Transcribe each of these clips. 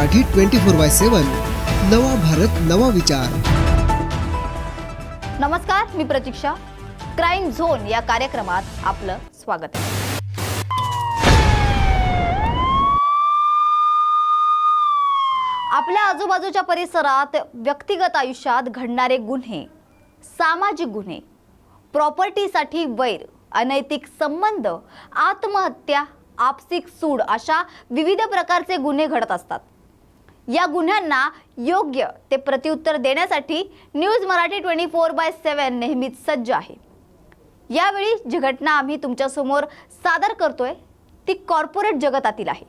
मराठी 24/7 नवा भारत नवा विचार. नमस्कार, मी प्रतीक्षा. क्राईम झोन या कार्यक्रमात आपलं स्वागत आहे. आपल्या आजूबाजूच्या परिसरात व्यक्तिगत आयुष्यात घडणारे गुन्हे, सामाजिक गुन्हे, प्रॉपर्टीसाठी वैर, अनैतिक संबंध, आत्महत्या, आपसिक सूड अशा विविध प्रकारचे गुन्हे घडत असतात. या गुन्ह्यांना योग्य ते प्रत्युत्तर देण्यासाठी न्यूज मराठी 24/7 नेहमीच सज्ज आहे. यावेळी जी घटना आम्ही तुमच्यासमोर सादर करतोय ती कॉर्पोरेट जगतातील आहे.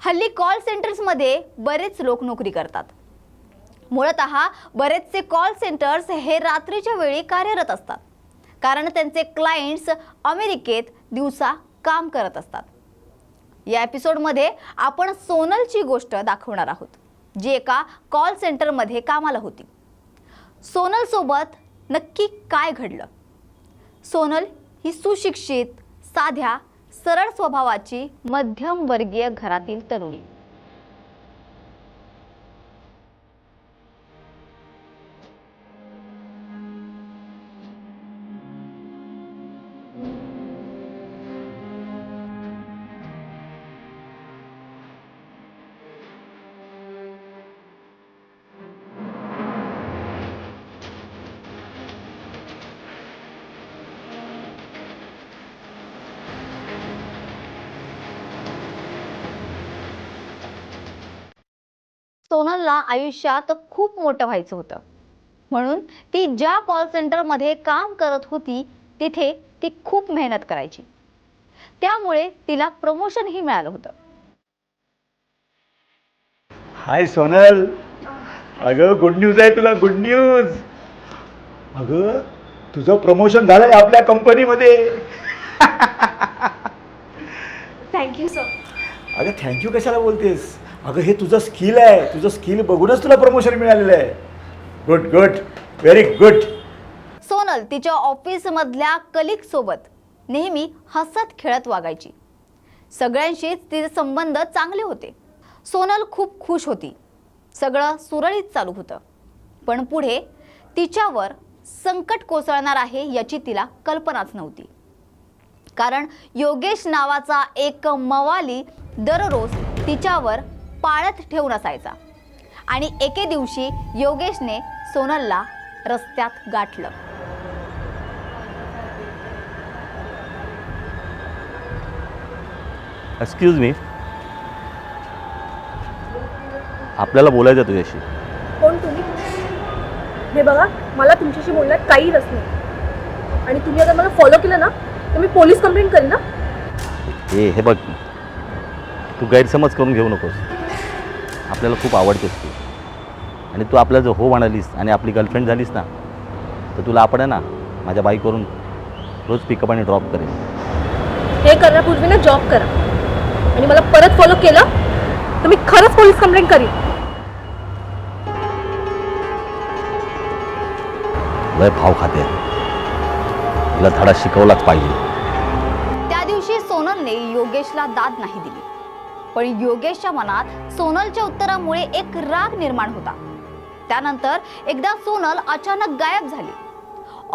हल्ली कॉल सेंटर्समध्ये बरेच लोक नोकरी करतात. मूळतः बरेचसे कॉल सेंटर्स हे रात्रीच्या वेळी कार्यरत असतात, कारण त्यांचे क्लायंट्स अमेरिकेत दिवसा काम करत असतात. या एपिसोडमध्ये आपण सोनलची गोष्ट दाखवणार आहोत, जी एका कॉल सेंटरमध्ये कामाला होती. सोनल सोबत नक्की काय घडलं? सोनल ही सुशिक्षित, साध्या, सरळ स्वभावाची मध्यमवर्गीय घरातील तरुणी. सोनलला आयुष्यात खूप मोठं व्हायचं होतं, म्हणून ती ज्या कॉल सेंटरमध्ये काम करत होती तिथे ती खूप मेहनत करायची. त्यामुळे तिला प्रमोशनही मिळालं होतं. हाय सोनल, अगं गुड न्यूज आहे तुला, गुड न्यूज. अगं तुझं प्रमोशन झालंय आपल्या कंपनीमध्ये. Thank you sir. अगं थँक्यू कशाला बोलतेस? अगं हे तुझं स्किल आहे, तुझं स्किल बघूनच तुला प्रमोशन मिळालेलं आहे. Good good, very good. Sonal तिच्या ऑफिसमधल्या कलिग सोबत नेहमी हसत खेळत वागायची. सगळ्यांशीच तिचे संबंध चांगले होते. सोनल खूप खुश होती. सगळं सुरळीत चालू होतं. पण पुढे तिच्यावर संकट कोसळणार आहे याची तिला कल्पनाच नव्हती. कारण योगेश नावाचा एक मवाली दररोज तिच्यावर पाळत ठेवून असायचा. आणि एके दिवशी योगेशने सोनलला रस्त्यात गाठलं. एक्सक्यूज मी, आपल्याला बोलायचं तुझ्याशी. कोण तुम्ही? हे बघा, मला तुमच्याशी बोलण्यात काही रस नाही. आणि तुम्ही अगर मला फॉलो केलं ना तर मी पोलीस कंप्लेंट करेन ना. हे बघ, तू गैरसमज करून घेऊ नकोस. आपल्याला खूप आवडतेस तू, आणि तू आपल्याला जर हो म्हणालीस आणि आपली गर्लफ्रेंड झालीस ना, तर तुला आपण आहे ना माझ्या बाईकवरून रोज पिकअप आणि ड्रॉप करेन. हे करण्यापूर्वी ना जॉब करा, आणि मला परत फॉलो केलं तर मी खरंच पोलीस कंप्लेंट करीन. लय भाव खाते, तिला धडा शिकवलाच पाहिजे. त्या दिवशी सोनलने योगेशला दाद नाही दिली. पण योगेशच्या मनात सोनलच्या उत्तरामुळे एक राग निर्माण होता. त्यानंतर एकदा सोनल अचानक गायब झाली.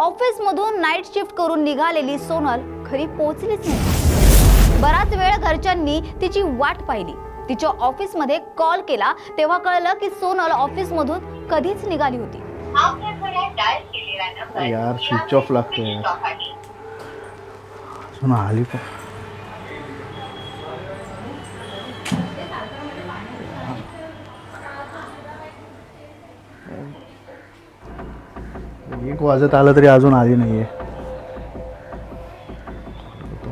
ऑफिसमधून नाईट शिफ्ट करून निघालेली सोनल घरी पोहोचलीच नाही. बराच वेळ घरच्यांनी तिची वाट पाहिली. तिच्या ऑफिसमध्ये कॉल केला तेव्हा कळलं की सोनल ऑफिसमधून कधीच निघाली होती. यार स्विच ऑफ लागतोय यार. सुना आली पण. एक वाजत आलं तरी अजून आली नाहीये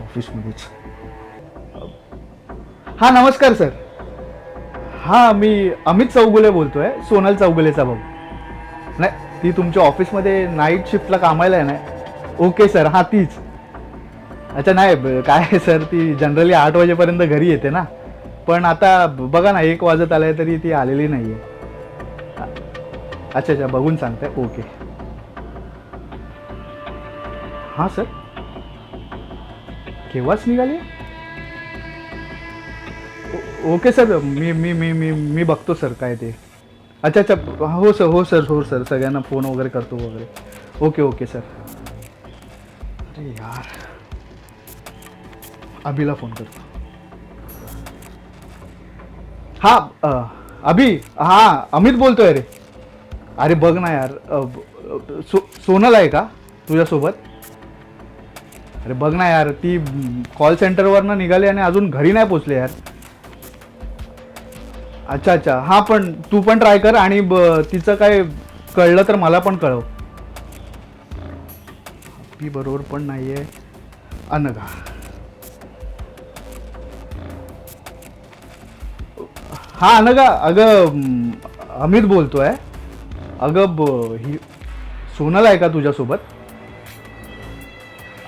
ऑफिसमध्येच. हा नमस्कार सर. हा मी अमित चौगुले बोलतोय, सोनल चौगुलेचा भाऊ. नाही, ती तुमच्या ऑफिसमध्ये नाईट शिफ्टला कामाला आहे ना? ओके सर, हां तीच. अच्छा नाही काय आहे सर, ती जनरली 8 वाजेपर्यंत घरी येते ना, पण आता बघा ना 1 वाजत आलाय तरी ती आलेली नाही आहे. अच्छा अच्छा, बघून सांगताय. ओके. हां सर, केव्हाच निघाली? ओके सर, मी मी मी मी मी बघतो सर काय ते. अच्छा अच्छा, हो सर हो सर हो सर, सगळ्यांना फोन वगैरे करतो वगैरे. Okay okay sir. अरे यार, अभिला फोन करतो. हां अभि, हां अमित बोलतोय रे. अरे बघ ना यार, सोनल आहे का तुझ्यासोबत? अरे बघ ना यार, ती कॉल सेंटरवरनं निघाली आणि अजून घरी नाही पोचले यार. अच्छा अच्छा, हां पण तू पण ट्राय कर आणि तिचं काय कळलं तर मला पण कळव. ती बरोबर पण नाही आहे. अनघा, हां अनघा, अगं अमित बोलतोय. अगं ही सोनल आहे का तुझ्यासोबत?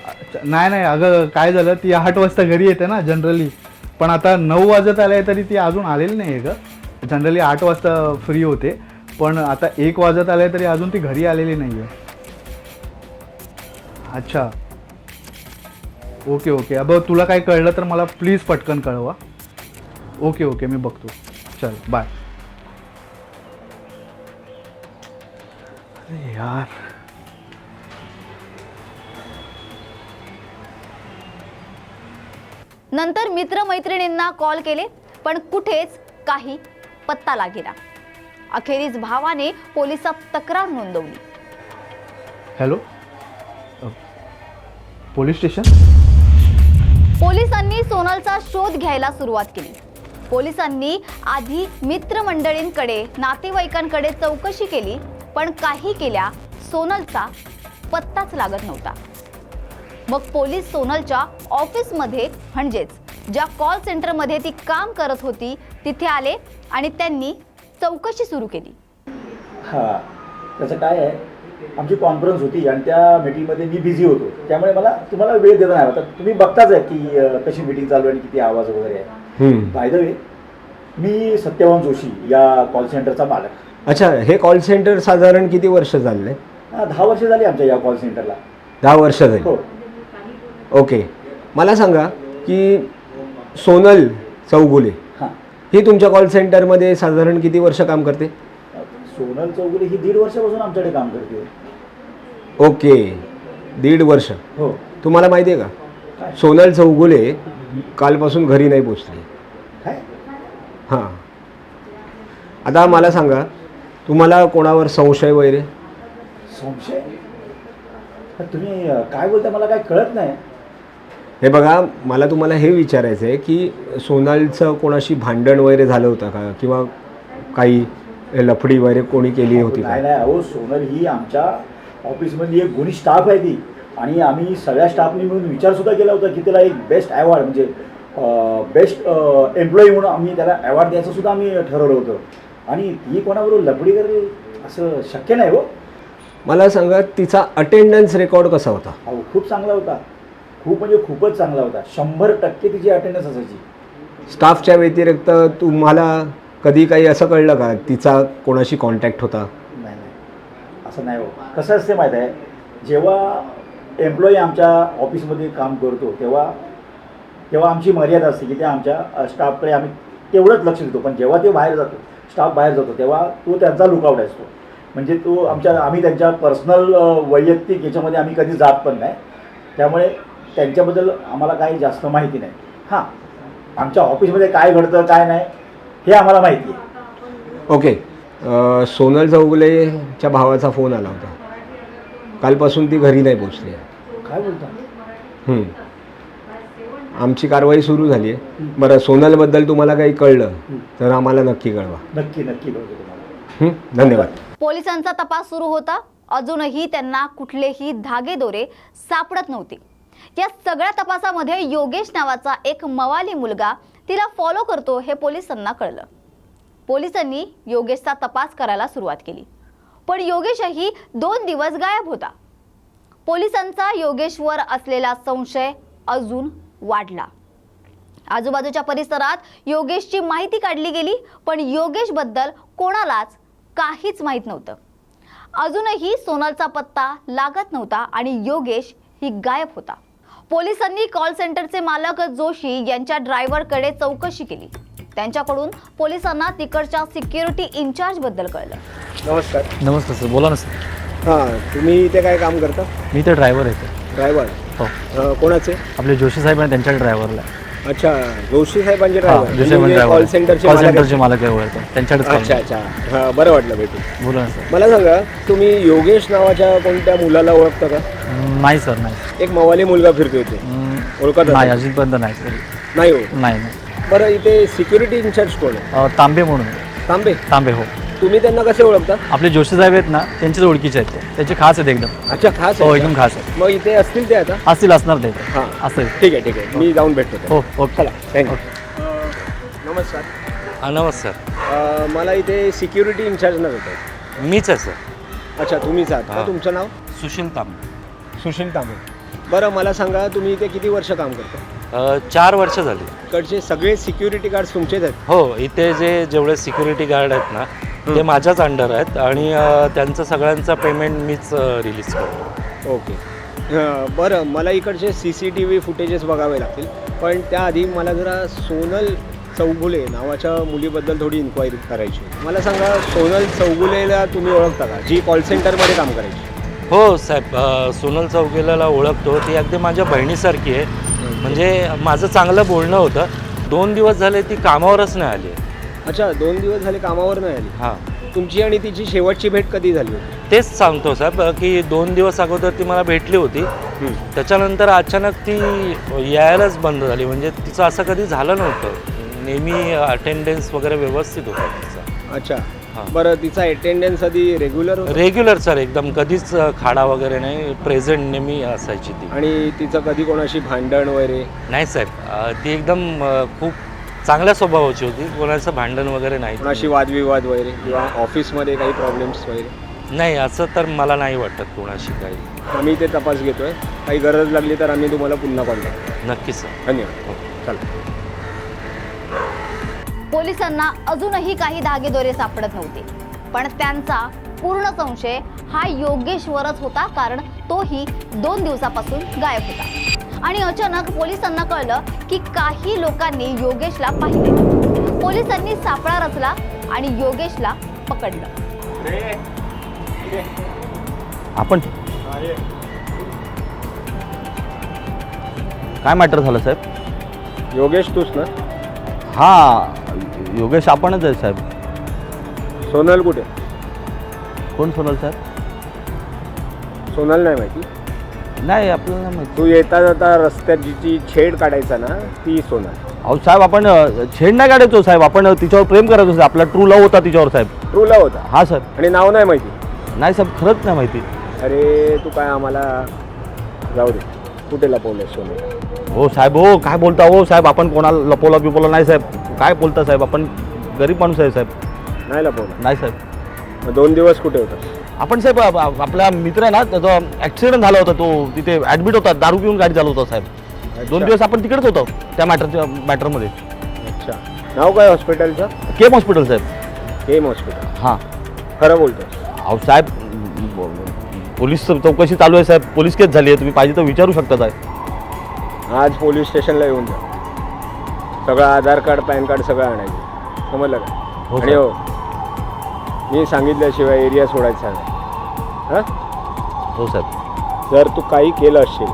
अच्छा, नाही नाही अगं, काय झालं, ती 8 वाजता घरी येते ना जनरली, पण आता 9 वाजत आले तरी ती अजून आलेली नाही आहे गं. जनरली 8 वाजता फ्री होते, पण आता 1 वाजत आले तरी अजून ती घरी आलेली नाही आहे. अच्छा ओके ओके, अब तुला काय कळलं तर मला प्लीज पटकन कळवा. ओके ओके, मी बघतो. चल बाय. अरे यार, नंतर मित्रमैत्रिणींना कॉल केले पण कुठेच काही पत्ता लागेना. अखेरीस भावाने पोलिसात तक्रार नोंदवली. Hello, police station? पोलिसांनी सोनलचा शोध घ्यायला सुरुवात केली. पोलिसांनी आधी मित्रमंडळींकडे, नातेवाईकांकडे चौकशी केली, पण काही केल्या सोनलचा पत्ताच लागत नव्हता. मग पोलीस सोनलच्या ऑफिसमध्ये, म्हणजेच ज्या कॉल सेंटरमध्ये ती काम करत होती तिथे आले आणि त्यांनी चौकशी सुरू केली. हां, त्याचं काय आहे, आमची कॉन्फरन्स होती आणि त्या मीटिंगमध्ये मी बिझी होतो, त्यामुळे मला तुम्हाला वेळ देता नाही होता. तुम्ही बघताच आहे की कशी मीटिंग चालू आहे आणि किती आवाज वगैरे आहे. बाय द वे, मी सत्यवान जोशी, या कॉल सेंटरचा मालक. अच्छा, हे कॉल सेंटर साधारण किती वर्ष चाललंय? 10 वर्ष झाली आमच्या या कॉल सेंटरला. 10 वर्ष झाली. हो. ओके, मला सांगा की सोनल चौगुले हां, ही तुमच्या कॉल सेंटरमध्ये साधारण किती वर्ष काम करते? सोनल चौगुले ही 1.5 वर्षापासून आमच्याकडे काम करते. ओके, 1.5 वर्ष. हो. तुम्हाला माहिती आहे का, सोनल चौगुले कालपासून घरी नाही पोचली. काय? हां, आता मला सांगा, तुम्हाला कोणावर संशय वगैरे? संशय? तुम्ही काय बोलता, मला काय कळत नाही. हे बघा, मला तुम्हाला हे विचारायचं आहे की सोनलचं कोणाशी भांडण वगैरे झालं होतं का, किंवा काही लफडी वगैरे कोणी केली होती का? नाही नाही, अहो सोनल ही आमच्या ऑफिसमधली एक गुणी स्टाफ आहे ती, आणि आम्ही सगळ्या स्टाफनी मिळून विचारसुद्धा केला होता की त्याला एक बेस्ट अवॉर्ड, म्हणजे बेस्ट एम्प्लॉई म्हणून आम्ही त्याला अवॉर्ड द्यायचं सुद्धा आम्ही ठरवलं होतं. आणि ती कोणाबरोबर लफडी करेल असं शक्य नाही. हो, मला सांगा, तिचा अटेंडन्स रेकॉर्ड कसा होता? अहो खूप चांगला होता, खूप म्हणजे खूपच चांगला होता. 100% तिची अटेंडन्स असायची. स्टाफच्या व्यतिरिक्त तुम्हाला कधी काही असं कळलं का तिचा कोणाशी कॉन्टॅक्ट होता? नाही नाही, असं नाही. हो, कसं असते माहीत आहे, जेव्हा एम्प्लॉई आमच्या ऑफिसमध्ये काम करतो तेव्हा आमची मर्यादा असते की त्या आमच्या स्टाफकडे आम्ही तेवढंच लक्ष देतो. पण जेव्हा ते बाहेर जातो, स्टाफ बाहेर जातो, तेव्हा तो त्यांचा लुकआउट असतो. म्हणजे तो आम्ही त्यांच्या पर्सनल वैयक्तिक याच्यामध्ये आम्ही कधी जात पण नाही. त्यामुळे त्यांच्याबद्दल आम्हाला काही जास्त माहिती नाही. हां, आमच्या ऑफिसमध्ये काय घडतं काय नाही हे आम्हाला माहिती आहे. ओके, सोनल चौगुलेच्या भावाचा फोन आला होता, कालपासून ती घरी नाही पोचली. काय बोलता? आमची कारवाई सुरू झाली आहे. बरं, सोनलबद्दल तुम्हाला काही कळलं तर आम्हाला नक्की कळवा. नक्की नक्की कळतो तुम्हाला. धन्यवाद. पोलिसांचा तपास सुरू होता. अजूनही त्यांना कुठलेही धागेदोरे सापडत नव्हते. या सगळ्या तपासामध्ये योगेश नावाचा एक मवाली मुलगा तिला फॉलो करतो हे पोलिसांना कळलं. पोलिसांनी योगेशचा तपास करायला सुरुवात केली, पण योगेशही 2 दिवस गायब होता. पोलिसांचा योगेशवर असलेला संशय अजून वाढला. आजूबाजूच्या परिसरात योगेशची माहिती काढली गेली, पण योगेशबद्दल कोणालाच काहीच माहीत नव्हतं. अजूनही सोनलचा पत्ता लागत नव्हता आणि योगेश ही गायब होता. पोलिसांनी कॉल सेंटरचे मालक जोशी यांच्या ड्रायव्हरकडे चौकशी केली. त्यांच्याकडून पोलिसांना तिकडच्या सिक्युरिटी इन्चार्ज बद्दल कळलं. नमस्कार. नमस्कार सर, बोला ना सर. हां, तुम्ही इथे काय काम करता? मी तर ड्रायव्हर आहे सर. ड्रायव्हर? हो. कोणाचे? आपले जोशी साहेब आणि त्यांच्या ड्रायव्हरला. अच्छा, जोशी साहेबांचे जोशी ड्रायव्हर. ड्रायव्हर कॉल सेंटरचे कॉल मालक आहेत? सेंटरचे मालक आहे वगैरे त्यांच्याकडेच call. अच्छा अच्छा, हां, बरं वाटलं भेटून. बोला ना सर. मला सांगा, तुम्ही योगेश नावाच्या कोणत्या मुलाला ओळखता का? नाही सर, नाही. एक मवाली मुलगा फिरतोय ते, ओळखत नाही, अजूनपर्यंत नाही सर. नाही हो? नाही नाही. बरं, इथे सिक्युरिटी इन्चार्ज कोण आहे? तांबे म्हणून. तांबे? तांबे, हो. तुम्ही त्यांना कसे ओळखता? आपले जोशी साहेब आहेत ना, त्यांचेच ओळखीचे आहेत ते. त्याचे खास आहेत एकदम. अच्छा, खास हो, आहे एकदम का? खास आहे. मग इथे असतील ते आता? असतील, असणार ते. हां, असेल. ठीक आहे ठीक आहे, मी जाऊन भेटतो त्यांना. हो, ओके. चला, थँक्यू. नमस्कार. नमस्कार. मला इथे सिक्युरिटी इन्चार्जना भेटायचं. मीच आहे सर. अच्छा, तुम्हीच आहात का? हां. तुमचं नाव? सुशील तांबे. सुशील तांबे. बरं, मला सांगा, तुम्ही इथे किती वर्ष काम करता? 4 वर्ष झाली. इकडचे सगळे सिक्युरिटी गार्ड तुमचेच आहेत? हो, इथे जेवढे सिक्युरिटी गार्ड आहेत ना ते माझ्याच अंडर आहेत आणि त्यांचं सगळ्यांचं पेमेंट मीच रिलीज करतो. ओके. बरं, मला इकडचे CCTV फुटेजेस बघावे लागतील, पण त्याआधी मला जरा सोनल चौगुले नावाच्या मुलीबद्दल थोडी इन्क्वायरी करायची होती. मला सांगा, सोनल चौगुलेला तुम्ही ओळखता का, जी कॉल सेंटरमध्ये काम करायची? हो साहेब, सोनल चौगुलेला ओळखतो. ती अगदी माझ्या बहिणीसारखी आहे. म्हणजे माझं चांगलं बोलणं होतं. 2 दिवस झाले ती कामावरच नाही आली. अच्छा, 2 दिवस झाले कामावर नाही आली. हां, तुमची आणि तिची शेवटची भेट कधी झाली होती? तेच सांगतो साहेब की 2 दिवस अगोदर ती मला भेटली होती. त्याच्यानंतर अचानक ती यायलाच बंद झाली. म्हणजे तिचं असं कधी झालं नव्हतं. नेहमी अटेंडन्स वगैरे व्यवस्थित होता तिचा. अच्छा. हां. बरं, तिचा अटेंडन्स आधी रेग्युलर होता? रेग्युलर सर, एकदम कधीच खाडा वगैरे नाही, प्रेझेंट नेहमी असायची ती. आणि तिचं कधी कोणाशी भांडण वगैरे? नाही साहेब, ती एकदम खूप चांगल्या स्वभावाची होती. कोणाचं भांडण वगैरे नाही. कोणाशी वादविवाद वगैरे किंवा ऑफिसमध्ये काही प्रॉब्लेम्स वगैरे? नाही, असं तर मला नाही वाटत कोणाशी काही. आम्ही ते तपास घेतोय. काही गरज लागली तर आम्ही तुम्हाला पुन्हा कॉन्टॅक्ट. नक्कीच सर. धन्यवाद. चला. पोलिसांना अजूनही काही धागेदोरे सापडत नव्हते, पण त्यांचा पूर्ण संशय हा योगेशवरच होता, कारण तोही 2 दिवसापासून गायब होता. आणि अचानक पोलिसांना कळलं की काही लोकांनी योगेशला पाहिले. पोलिसांनी सापळा रचला आणि योगेशला पकडलं. आपण काय मॅटर झालं साहेब? योगेश तूच ना? हां, योगेश आपणच आहे साहेब. सोनल कुठे? कोण सोनल साहेब? सोनल नाही माहिती? नाही, आपल्याला नाही माहिती. तू येता जाता रस्त्यात जिची छेड काढायचा ना, ती सोनल. अहो साहेब, आपण छेड नाही काढायचो साहेब. आपण तिच्यावर प्रेम करायचो साहेब. आपला ट्रू लव्ह होता तिच्यावर साहेब. ट्रूला होता? हां साहेब. आणि नाव नाही माहिती? नाही साहेब, खरंच नाही माहिती. अरे, तू काय आम्हाला जाऊ दे. कुठे लपवलंय सोनल? हो साहेब, हो काय बोलता हो साहेब? आपण कोणाला लपवला बिपवला नाही साहेब. काय बोलता साहेब? आपण गरीब माणूस आहे साहेब. नाही लपवलं? नाही साहेब. मग 2 दिवस कुठे होतास? आपण साहेब, आपला मित्र आहे ना, त्याचा ॲक्सिडेंट झाला होता. तो तिथे ॲडमिट होता. दारू पिऊन गाडी चालवत होता साहेब. 2 दिवस आपण तिकडेच होतो त्या मॅटरमध्ये. अच्छा. नाव काय हॉस्पिटलचं? केम हॉस्पिटल साहेब. केम हॉस्पिटल. हां. खरं बोलतोस? अहो साहेब, पोलीस चौकशी चालू आहे साहेब. पोलीस केस झाली आहे. तुम्ही पाहिजे तर विचारू शकता साहेब. आज पोलीस स्टेशनला येऊन जा. सगळं आधार कार्ड, पॅन कार्ड सगळं आणायचं. समजलं का? हो आणि हो, मी सांगितल्याशिवाय एरिया सोडायचं सांगा. हां? हो साहेब. जर तू काही केलं असशील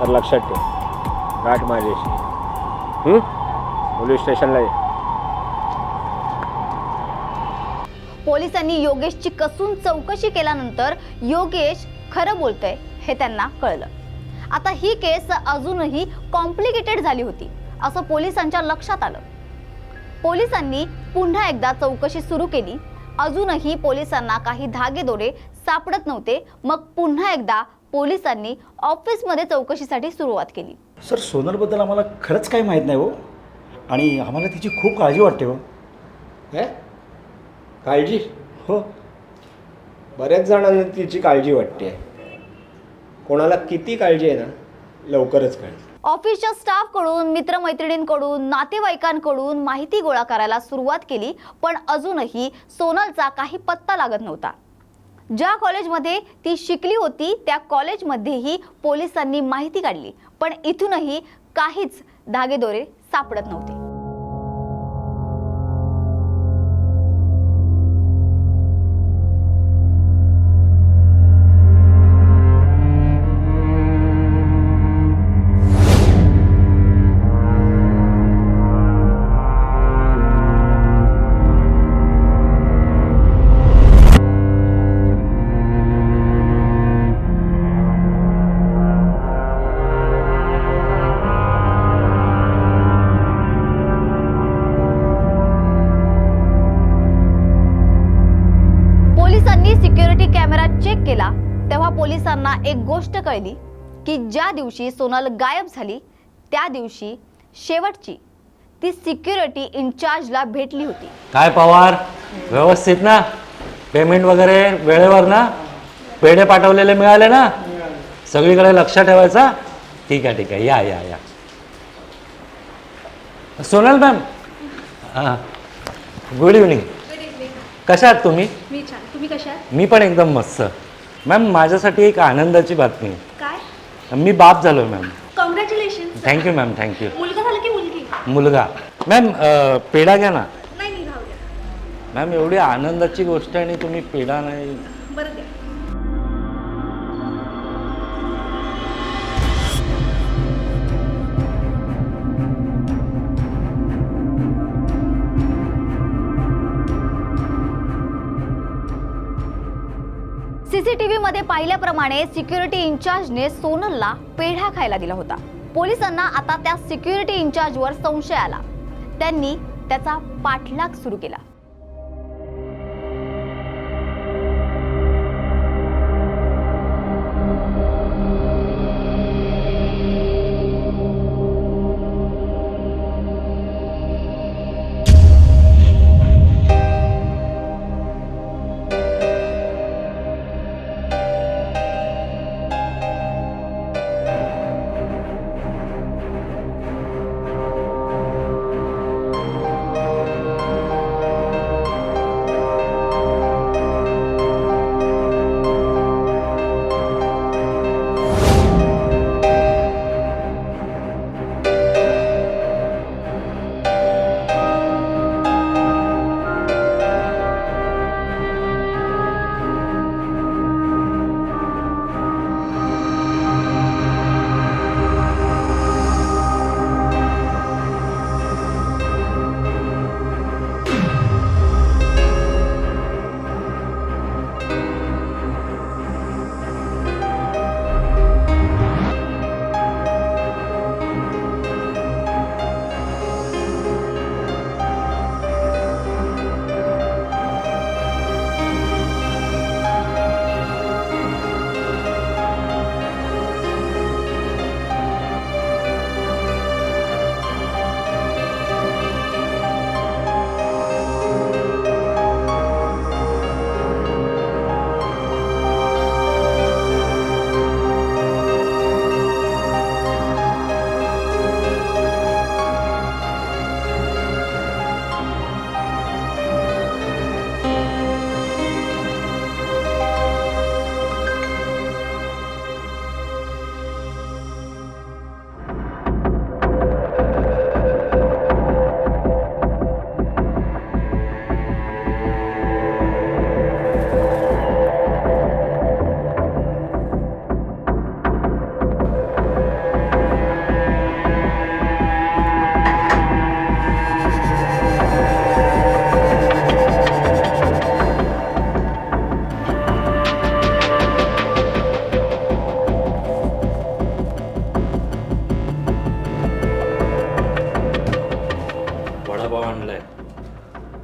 तर लक्षात ठेव, गाठ माझ्याशी. पोलीस स्टेशनला ये. पोलिसांनी योगेशची कसून चौकशी केल्यानंतर योगेश खरं बोलतोय हे त्यांना कळलं. आता ही केस अजूनही कॉम्प्लिकेटेड झाली होती असं पोलिसांच्या लक्षात आलं. पोलिसांनी पुन्हा एकदा चौकशी सुरू केली. अजूनही पोलिसांना काही धागेदोरे सापडत नव्हते. मग पुन्हा एकदा पोलिसांनी ऑफिसमध्ये चौकशीसाठी सुरुवात केली. सर, सोनलबद्दल आम्हाला खरंच काही माहीत नाही हो. आणि आम्हाला तिची खूप काळजी वाटते हो. काय काळजी? हो. बऱ्याच जणांना तिची काळजी वाटते. कोणाला किती काळजी आहे ना, लवकरच कळेल. ऑफिसच्या स्टाफकडून, मित्रमैत्रिणींकडून, नातेवाईकांकडून माहिती गोळा करायला सुरुवात केली, पण अजूनही सोनलचा काही पत्ता लागत नव्हता. ज्या कॉलेजमध्ये ती शिकली होती त्या कॉलेजमध्येही पोलिसांनी माहिती काढली, पण इथूनही काहीच धागेदोरे सापडत नव्हते. पोलिसांना एक गोष्ट कळली की ज्या दिवशी सोनल गायब झाली त्या दिवशी शेवटची ती सिक्युरिटी इन्चार्जला भेटली होती. काय पवार, व्यवस्थित ना? पेमेंट वगैरे वेळेवर ना? पेढे पाठवलेले मिळाले ना? सगळीकडे लक्ष ठेवायचा. ठीक आहे ठीक आहे, या या या. सोनल मॅम, हां, गुड इव्हनिंग. कशा आहात तुम्ही? मी छान, तुम्ही कशा आहात? मी पण एकदम मस्त. मॅम, माझ्यासाठी एक आनंदाची बातमी आहे. काय? मी बाप झालो ma'am. Congratulation. Thank you ma'am, thank you. मुलगा झाला की मुलगी? मुलगा. मॅम, पेढा घ्या ना. नाही नाही, राहू द्या. मॅम, एवढी आनंदाची गोष्ट आहे आणि तुम्ही पेढा नाही. बरं द्या. सीसीटीव्ही मध्ये पाहिल्याप्रमाणे सिक्युरिटी इन्चार्जने सोनलला पेढा खायला दिला होता. पोलिसांना आता त्या सिक्युरिटी इन्चार्जवर संशय आला. त्यांनी त्याचा पाठलाग सुरू केला.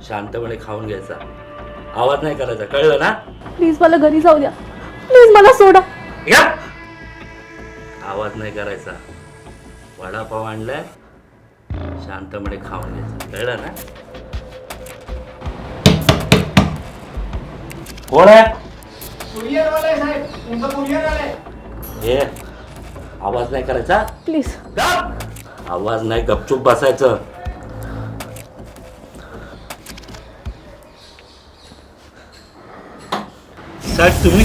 शांतपणे खाऊन घ्यायचा, आवाज नाही करायचा, कळलं ना? प्लीज मला घरी जाऊ द्या, प्लीज मला सोडा. या, आवाज नाही करायचा. वडापाव आणलाय, शांतपणे खाऊन घ्यायचा, कळलं ना? कोण आहे? हे आवाज नाही करायचा प्लीज. आवाज नाही, गपचूप बसायचं. सर तुम्ही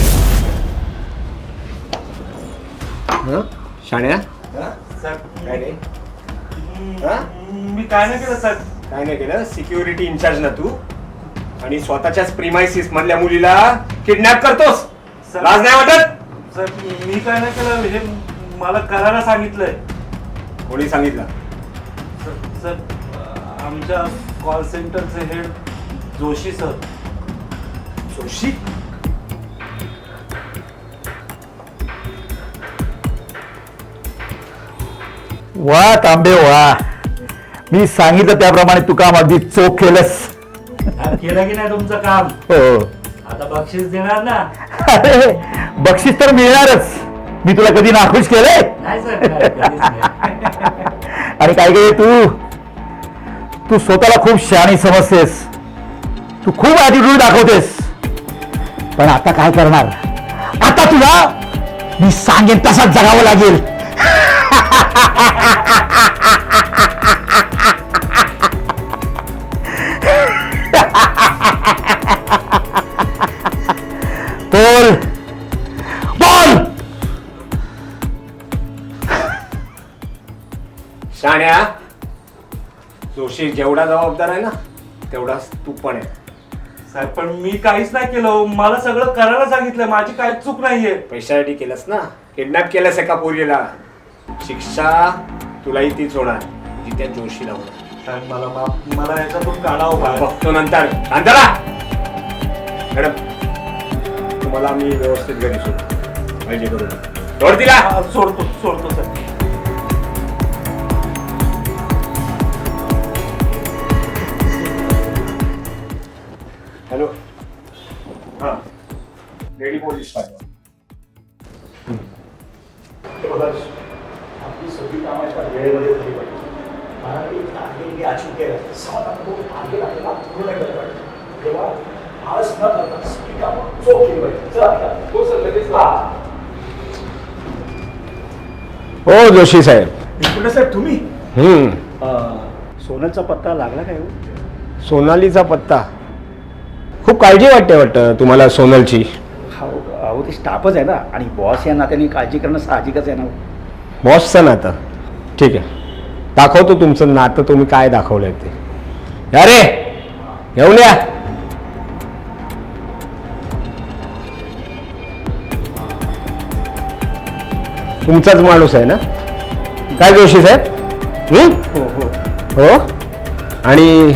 शाण्या सर काय रे? मी काय नाही केलं सर. काय नाही केलं? सिक्युरिटी इन्चार्ज ना तू, आणि स्वतःच्याच प्रिमायसिस मधल्या मुलीला किडनॅप करतोस? लाज नाही वाटत? सर मी काय नाही केलं, हे मला करायला सांगितलंय. कोणी सांगितलं? सर आमच्या कॉल सेंटरचे हेड जोशी सर. जोशी? वा तांबे वा, मी सांगितलं त्याप्रमाणे तू काम अगदी चोख केलंस. केलं की नाही तुमचं काम? हो. आता बक्षीस देणार ना? अरे बक्षीस तर मिळणारच. मी तुला कधी नाखुश केलंय? आणि काय काय तू स्वतःला खूप शहाणी समजतेस, तू खूप ॲटिट्यूड दाखवतेस. पण आता काय करणार? आता तुला मी सांगेन तसाच जगावं लागेल. बोल बोल. शाण्या, जोशी जेवढा जबाबदार आहे ना तेवढाच तू पण आहे. साहेब पण मी काहीच नाही केलं, मला सगळं करायला सांगितलं, माझी काहीच चूक नाहीये. पैशासाठी केलंस ना, किडनॅप केलंस एका पोरीला. शिक्षा तुलाही तीच होणार जी त्या जोशीला होणार. साहेब मला याच्यातून काढावं बाहेर. बघतो नंतर. शांतरा मॅडम, तुम्हाला मी व्यवस्थित घरी सोडतो, काळजी करू नका. सोड तिला. सोडतो साहेब. हॅलो. हां, लेडी पोलीस पाठवा. आपली सगळी कामं आहेत ना वेळेमध्ये झाली पाहिजे. मला ती टार्गेट अचीव केलं समाधान टार्गेट आपल्याला पूर्ण नाही करायला पाहिजे. तेव्हा आळस न करता सगळी कामं चोख केली पाहिजे. चला हो सर, लगेच. हो जोशी साहेब. कुठे साहेब तुम्ही? सोनलचा पत्ता लागला काय हो? सोनालीचा पत्ता. खूप काळजी वाटतं तुम्हाला सोनलची. अहो ते स्टाफच आहे ना, आणि बॉस या नात्याने काळजी करणं साहजिकच आहे ना. बॉसचं नातं ठीक आहे, दाखवतो तुमचं नातं तुम्ही काय दाखवलंय ते. अरे घेऊन या. तुमचाच माणूस आहे ना काय जोशी साहेब? हो हो हो. आणि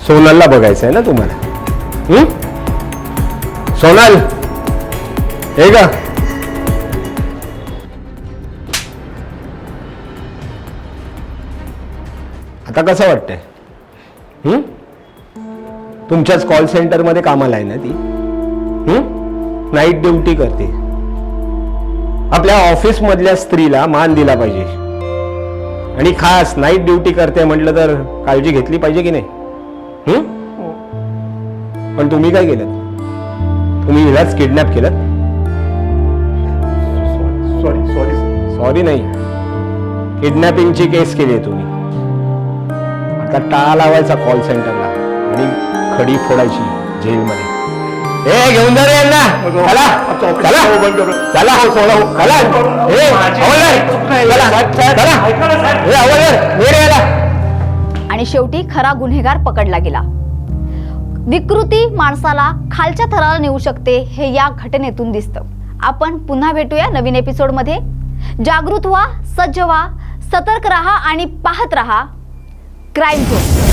सोनलला बघायचं आहे ना तुम्हाला? सोनल हे का? आता कसं वाटतंय? तुमच्याच कॉल सेंटरमध्ये कामाला आहे ना ती? नाईट ड्युटी करते. आपल्या ऑफिस मधल्या स्त्रीला मान दिला पाहिजे, आणि खास नाईट ड्युटी करते म्हटलं तर काळजी घेतली पाहिजे की नाही? पण तुम्ही काय केलं? तुम्ही हिलाच किडनॅप केलं. सॉरी नाही, किडनॅपिंगची केस केली आहे तुम्ही. आता टाळा लावायचा कॉल सेंटरला आणि खडी फोडायची जेलमध्ये. ए घेऊन जा रे यांना. चला चला चला चला. ए हवालदार, चला ए हवालदार, वर यायला. आणि शेवटी खरा गुन्हेगार पकडला गेला. विकृती माणसाला खालच्या थराला नेऊ शकते हे या घटनेतून दिसतं. आपण पुन्हा भेटूया नवीन एपिसोडमध्ये. जागृत व्हा, सज्ज व्हा, सतर्क राहा आणि पाहत राहा क्राईम झोन.